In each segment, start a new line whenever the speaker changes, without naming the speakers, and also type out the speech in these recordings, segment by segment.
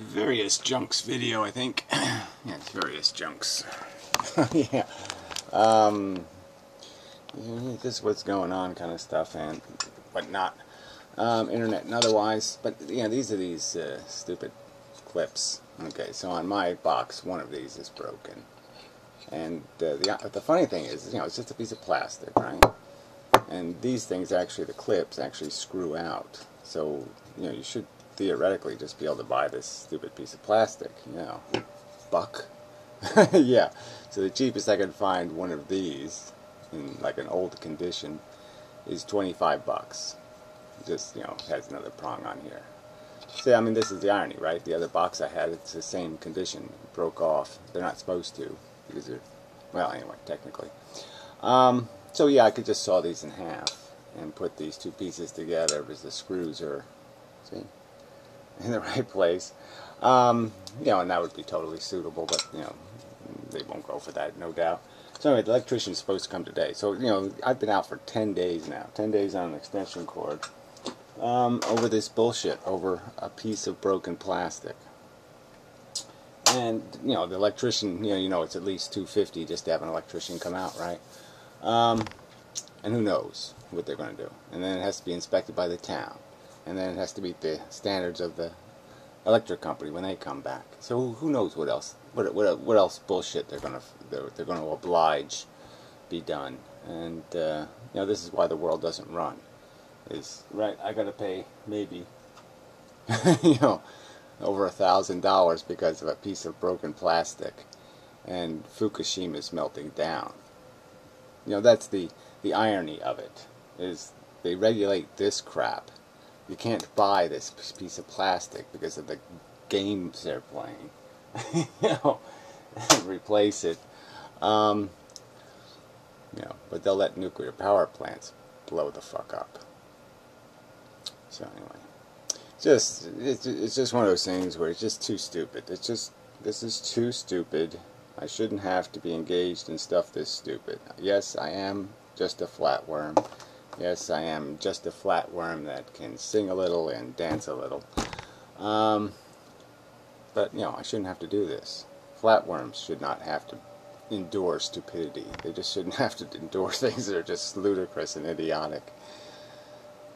Various Junks video, I think. Yeah, it's Various Junks. Yeah. This is what's going on kind of stuff and whatnot. Internet and otherwise. But, yeah, these are these stupid clips. Okay, so on my box, one of these is broken. And the funny thing is, it's just a piece of plastic, right? And these things actually, the clips actually screw out. So, you should theoretically just be able to buy this stupid piece of plastic, buck. Yeah, so the cheapest I could find one of these in like an old condition is 25 bucks. Just, has another prong on here. See, I mean, this is the irony, right? The other box I had, it's the same condition. It broke off. They're not supposed to, because they're, well, anyway, technically. So yeah, I could just saw these in half and put these two pieces together because the screws are, see, in the right place. And that would be totally suitable, but, they won't go for that, no doubt. So anyway, the electrician's supposed to come today. So, I've been out for 10 days now. 10 days on an extension cord. Over this bullshit, over a piece of broken plastic. And, the electrician, it's at least $250 just to have an electrician come out, right? And who knows what they're going to do. And then it has to be inspected by the town. And then it has to meet the standards of the electric company when they come back. So who knows what else bullshit they're going to oblige be done. And this is why the world doesn't run. Is right. I got to pay maybe over $1,000 because of a piece of broken plastic, and Fukushima is melting down. That's the irony of it, is they regulate this crap. You can't buy this piece of plastic because of the games they're playing. Replace it. But they'll let nuclear power plants blow the fuck up. So anyway, it's just one of those things where it's just too stupid. This is too stupid. I shouldn't have to be engaged in stuff this stupid. Yes, I am just a flatworm. Yes, I am just a flatworm that can sing a little and dance a little. But, I shouldn't have to do this. Flatworms should not have to endure stupidity. They just shouldn't have to endure things that are just ludicrous and idiotic.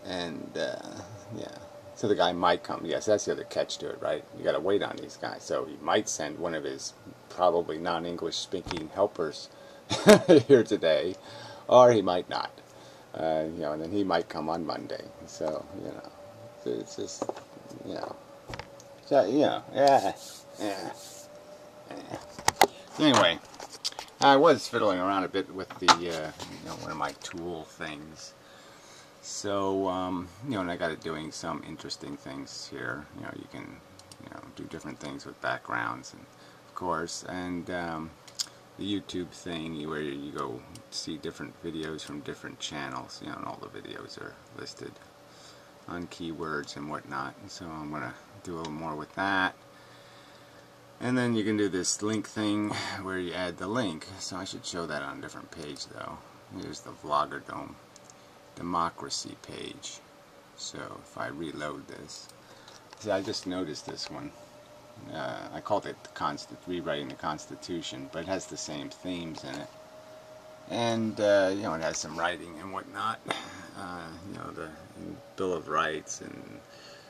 And, yeah. So the guy might come. Yes, that's the other catch to it, right? You gotta wait on these guys. So he might send one of his probably non-English speaking helpers here today, or he might not. And then he might come on Monday. So, it's just, So, yeah. Anyway, I was fiddling around a bit with the, one of my tool things. So, and I got it doing some interesting things here. You can, do different things with backgrounds, and of course, and the YouTube thing where you go see different videos from different channels, and all the videos are listed on keywords and whatnot. And so I'm gonna do a little more with that. And then you can do this link thing where you add the link. So I should show that on a different page though. Here's the Vlogger Dome Democracy page. So if I reload this, see, I just noticed this one. I called it Rewriting the Constitution, but it has the same themes in it. And, it has some writing and whatnot. The Bill of Rights and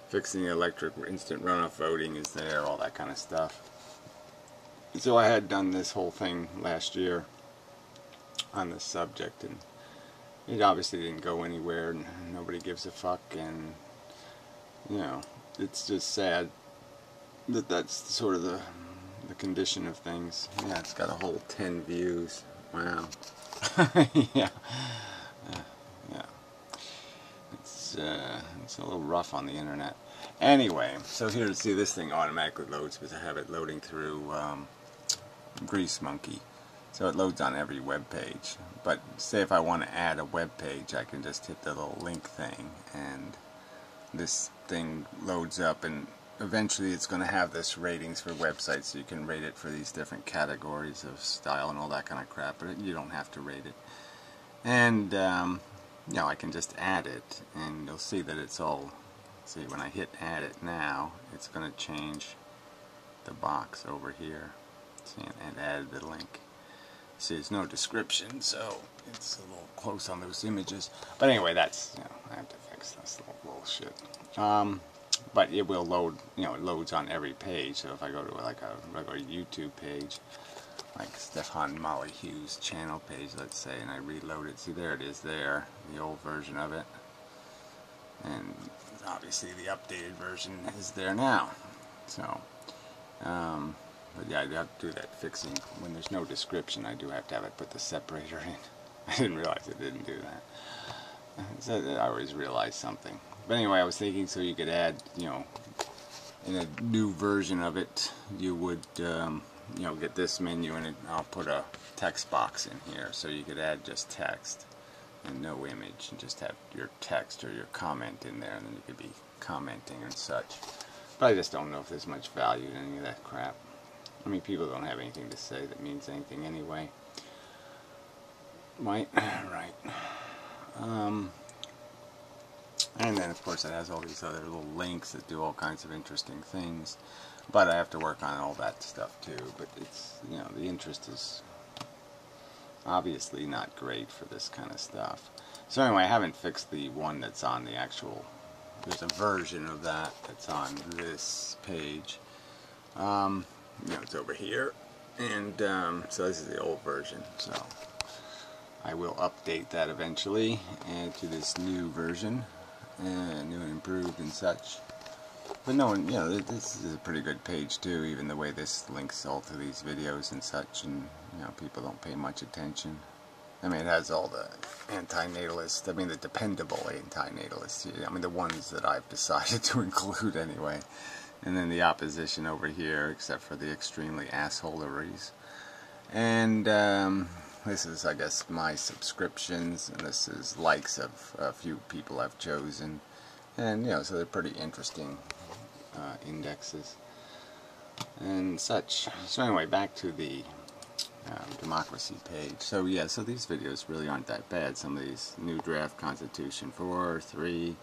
fixing the electric instant runoff voting is there, all that kind of stuff. So I had done this whole thing last year on this subject, and it obviously didn't go anywhere, and nobody gives a fuck, and, it's just sad that that's sort of the condition of things. Yeah, it's got a whole 10 views. Wow. Yeah. Yeah. It's a little rough on the internet. Anyway, so here to see this thing automatically loads because I have it loading through Grease Monkey. So it loads on every web page. But say if I want to add a web page, I can just hit the little link thing, and this thing loads up, and eventually it's going to have this ratings for websites, so you can rate it for these different categories of style and all that kind of crap, but you don't have to rate it. And I can just add it, and you'll see that it's all, see, when I hit add it now, it's going to change the box over here. See, and added the link. See, there's no description, so it's a little close on those images. But anyway, that's, you know, I have to fix this little bullshit. But it will load, you know, it loads on every page. So if I go to like a regular YouTube page, like Stefan Molly Hughes channel page, let's say, and I reload it, see, there it is there, the old version of it. And obviously the updated version is there now. So, but yeah, I do have to do that fixing. When there's no description, I do have to have it put the separator in. I didn't realize it didn't do that. So I always realize something. But anyway, I was thinking so you could add, you know, in a new version of it, you would, you know, get this menu and I'll put a text box in here. So you could add just text and no image and just have your text or your comment in there, and then you could be commenting and such. But I just don't know if there's much value in any of that crap. I mean, people don't have anything to say that means anything anyway. Right? Right. And then, of course, it has all these other little links that do all kinds of interesting things. But I have to work on all that stuff, too. But it's, you know, the interest is obviously not great for this kind of stuff. So anyway, I haven't fixed the one that's on the actual... There's a version of that that's on this page. You know, it's over here. And so this is the old version. So I will update that eventually and to this new version. New and improved and such. But no one, you know, this is a pretty good page too, even the way this links all to these videos and such, and, you know, people don't pay much attention. I mean, it has all the anti-natalists, I mean, the dependable anti-natalists, I mean, the ones that I've decided to include anyway. And then the opposition over here, except for the extremely assholeries. And, this is, I guess, my subscriptions, and this is likes of a few people I've chosen. And, you know, so they're pretty interesting indexes and such. So anyway, back to the democracy page. So yeah, so these videos really aren't that bad. Some of these new draft Constitution 4, 3,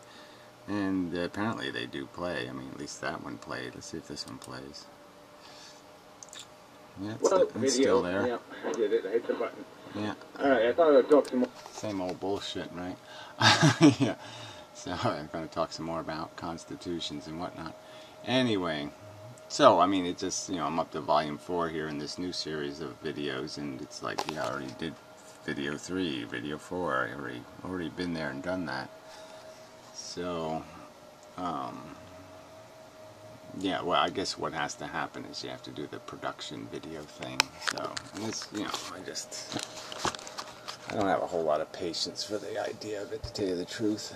and apparently they do play. I mean, at least that one played. Let's see if this one plays. Yeah, it's still there.
Yeah, I did it. I hit the button.
Yeah.
Alright, I thought I'd talk some more.
Same old bullshit, right? Yeah. So I'm going to talk some more about constitutions and whatnot. Anyway, so I mean, it just, you know, I'm up to volume 4 here in this new series of videos, and it's like, yeah, I already did video 3, video 4. I already been there and done that. So, yeah, well, I guess what has to happen is you have to do the production video thing. So, and it's, you know, I don't have a whole lot of patience for the idea of it, to tell you the truth.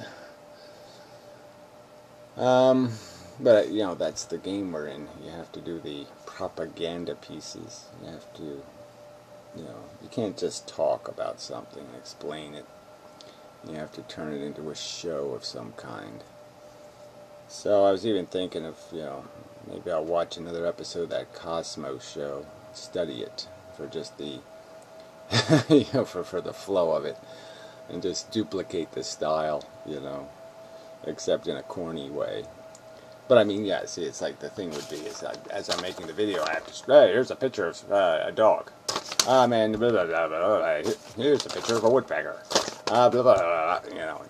But, you know, that's the game we're in. You have to do the propaganda pieces. You have to, you know, you can't just talk about something and explain it. You have to turn it into a show of some kind. So I was even thinking of, you know, maybe I'll watch another episode of that Cosmo show, study it for just the, you know, for the flow of it, and just duplicate the style, you know, except in a corny way. But I mean, yeah, see, it's like the thing would be is as I'm making the video, I have to, hey, here's a picture of a dog. Man, blah, blah, blah, blah. Here's a picture of a woodpecker. Blah, blah, blah, you know,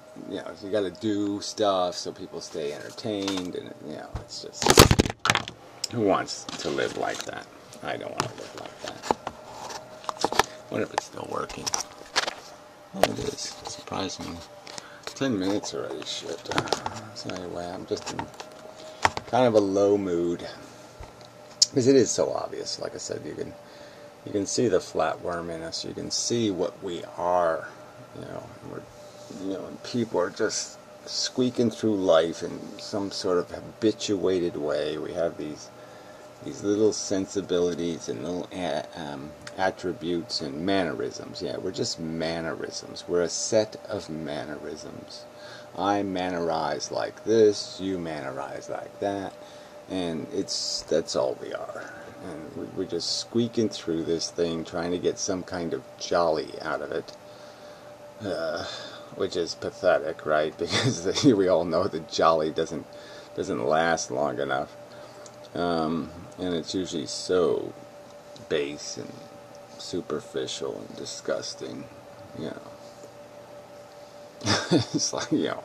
so you got to do stuff so people stay entertained, and, you know, it's just, who wants to live like that? I don't want to live like that. What if it's still working? Oh, it is, surprisingly. 10 minutes already, shit. So anyway, I'm just in kind of a low mood, because it is so obvious. Like I said, you can see the flatworm in us. You can see what we are. And people are just squeaking through life in some sort of habituated way. We have these little sensibilities and little attributes and mannerisms. Yeah, we're just mannerisms. We're a set of mannerisms. I mannerize like this, you mannerize like that, and that's all we are. And we're just squeaking through this thing, trying to get some kind of jolly out of it. Which is pathetic, right? Because we all know that jolly doesn't last long enough. And it's usually so base and superficial and disgusting, you know. It's like, you know,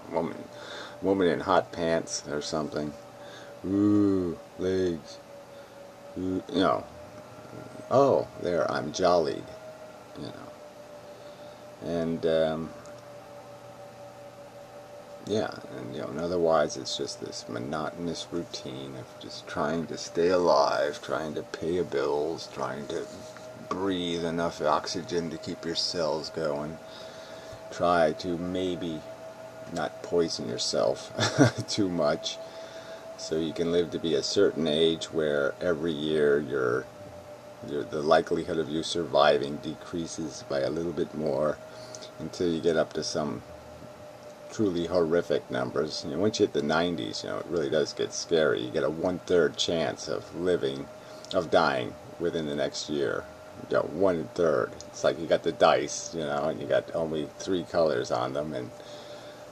woman in hot pants or something. Ooh, legs. Ooh, you know. Oh, there, I'm jollied, you know. And yeah, and you know, and otherwise it's just this monotonous routine of just trying to stay alive, trying to pay your bills, trying to breathe enough oxygen to keep your cells going. Try to maybe not poison yourself too much, so you can live to be a certain age where every year the likelihood of you surviving decreases by a little bit more until you get up to some truly horrific numbers. You know, once you hit the 90s, you know, it really does get scary. You get a 1/3 chance of dying within the next year. You know, 1/3. It's like you got the dice, you know, and you got only 3 colors on them, and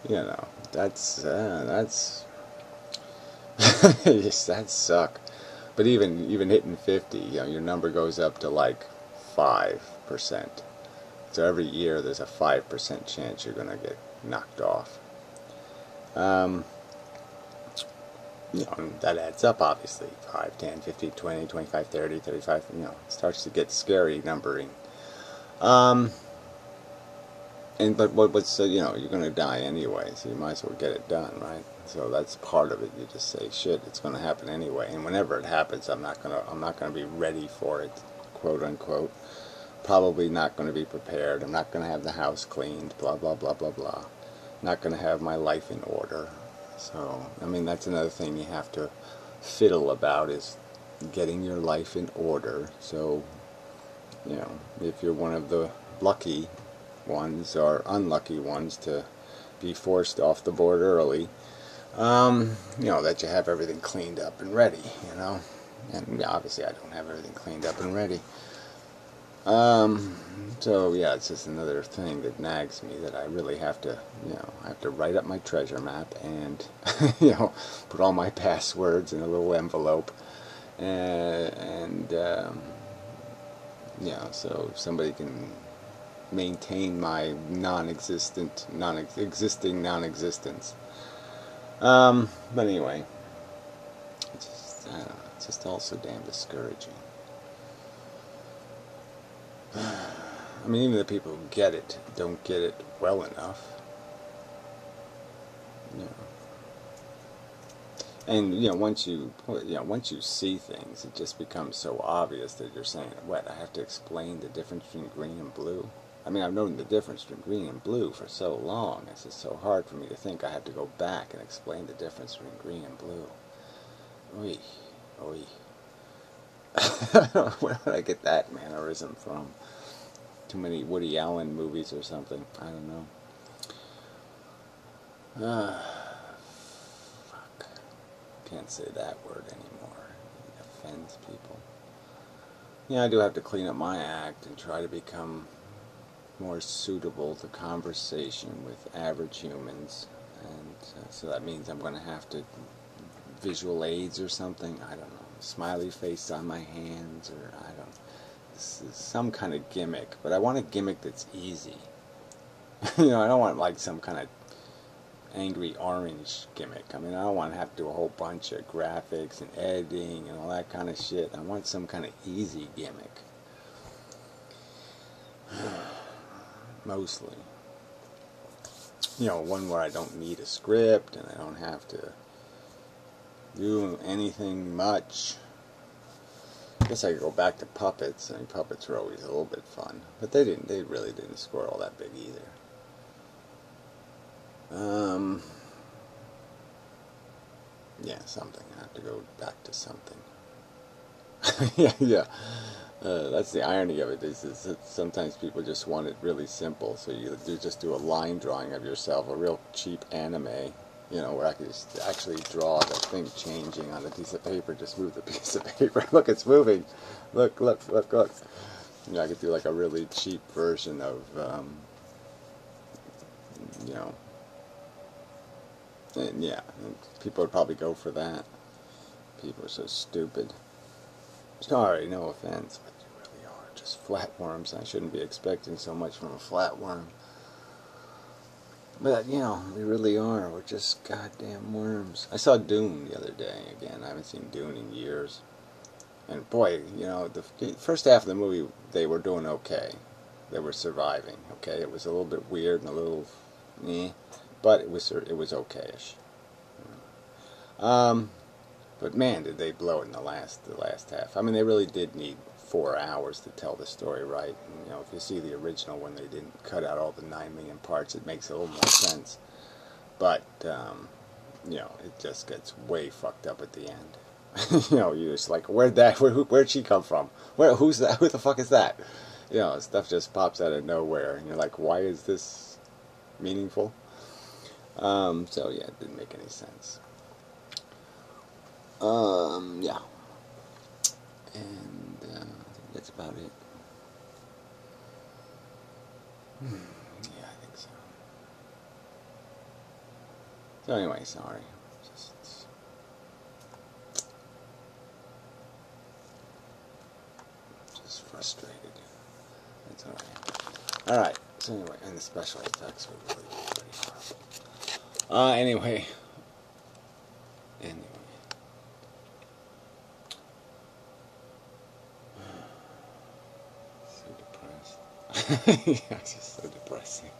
you know, that's yes, that suck. But even hitting 50, you know, your number goes up to like 5%. So every year there's a 5% chance you're going to get knocked off. You know, and that adds up, obviously. 5, 10, 15, 20, 25, 30, 35, you know, it starts to get scary numbering. But what's, you know, you're going to die anyway, so you might as well get it done, right? So that's part of it. You just say, shit, it's going to happen anyway. And whenever it happens, I'm not going to be ready for it, quote unquote. Probably not going to be prepared. I'm not going to have the house cleaned, blah, blah, blah, blah, blah. Not going to have my life in order. So, I mean, that's another thing you have to fiddle about, is getting your life in order. So, you know, if you're one of the lucky ones or unlucky ones to be forced off the board early, you know, that you have everything cleaned up and ready, you know. And obviously I don't have everything cleaned up and ready. So yeah, it's just another thing that nags me, that I really have to, you know, I have to write up my treasure map and, you know, put all my passwords in a little envelope, and you know, so somebody can maintain my non-existing non-existence. But anyway, it's just all so damn discouraging. I mean, even the people who get it don't get it well enough. You know. And you know, once you see things, it just becomes so obvious that you're saying, "What? I have to explain the difference between green and blue." I mean, I've known the difference between green and blue for so long. It's just so hard for me to think I have to go back and explain the difference between green and blue. Oy, oy. Where did I get that mannerism from? Too many Woody Allen movies or something. I don't know. Fuck. Can't say that word anymore. It offends people. Yeah, I do have to clean up my act and try to become more suitable to conversation with average humans. And so that means I'm going to have to visual aids or something. I don't know. Smiley face on my hands, or I don't know. Some kind of gimmick, but I want a gimmick that's easy. You know, I don't want like some kind of angry orange gimmick. I mean, I don't want to have to do a whole bunch of graphics and editing and all that kind of shit. I want some kind of easy gimmick. Mostly. You know, one where I don't need a script and I don't have to do anything much. I guess I could go back to puppets. I mean, puppets were always a little bit fun, but they really didn't score all that big either. Yeah, something. I have to go back to something. Yeah. That's the irony of it, is that sometimes people just want it really simple, so you just do a line drawing of yourself, a real cheap anime, you know, where I could just actually draw the thing changing on a piece of paper. Just move the piece of paper. Look, it's moving. Look. You know, I could do like a really cheap version of, you know, and yeah, and people would probably go for that. People are so stupid. Sorry, no offense, but you really are just flatworms. I shouldn't be expecting so much from a flatworm. But, you know, we really are. We're just goddamn worms. I saw Dune the other day again. I haven't seen Dune in years. And boy, you know, the first half of the movie, they were doing okay. They were surviving, okay? It was a little bit weird and a little, but it was okayish. But man, did they blow it in the last half. I mean, they really did need 4 hours to tell the story right. And, you know, if you see the original when they didn't cut out all the 9 million parts, it makes a little more sense. But, you know, it just gets way fucked up at the end. You know, you're just like, where'd she come from? Who's that? Who the fuck is that? You know, stuff just pops out of nowhere, and you're like, why is this meaningful? So yeah, it didn't make any sense. Yeah. And I think that's about it. Yeah, I think so. So anyway, sorry. Just frustrated. That's alright. Alright, so anyway, and the special effects were really pretty horrible. Anyway. So depressed. Yeah, it's just so depressing.